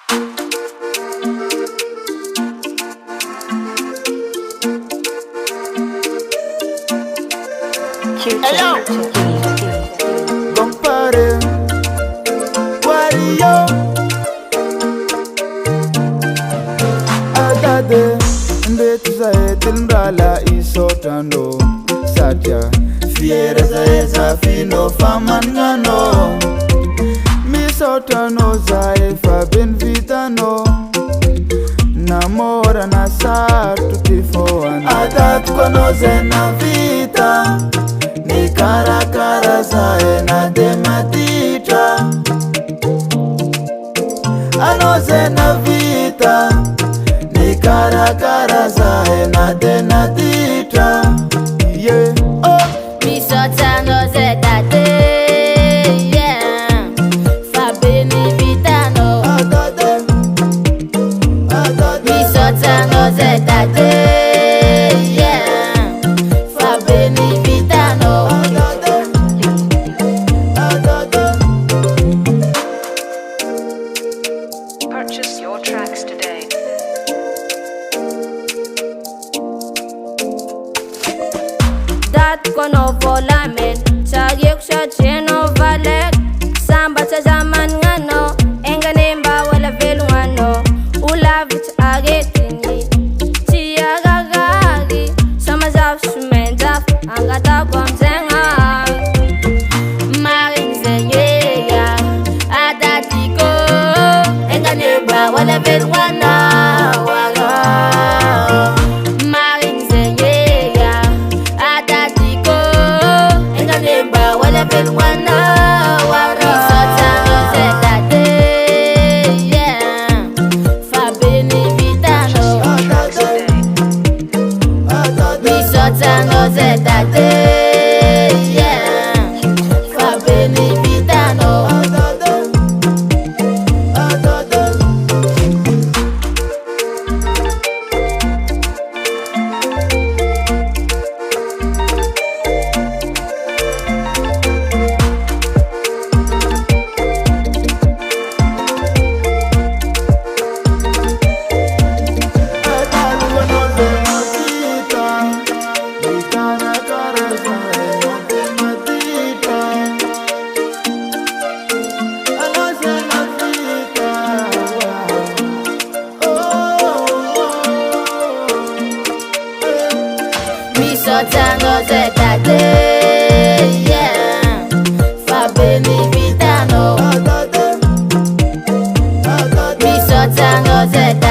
Hey yo, compare, Wario, Agade, Ndetza Timbrala isotando, Satya, Fiereza eza fino famangano, Misotano zaifa benvitano, Namora na sartu tifoan, Adat konoze na vita. Ni karakara zae na dematita anoze na vita ni karakara zae na denatita yeah oh misota noze tate yeah fabeni vitano adade misota noze tate yeah fabeni vitano. Purchase your tracks today. Dat kono volamen, sagyek sa cheno valek. Samba sa zaman ngano, enganemba wala velungano. Ulavit agetini, tia gagagi. Sama zaf sumendaf, angata kwamzenga. Maring zeyeya, adatiko. Enganemba wala velungano. Misotano zetate, yeah. Fabeni vitano. Misotano zetate.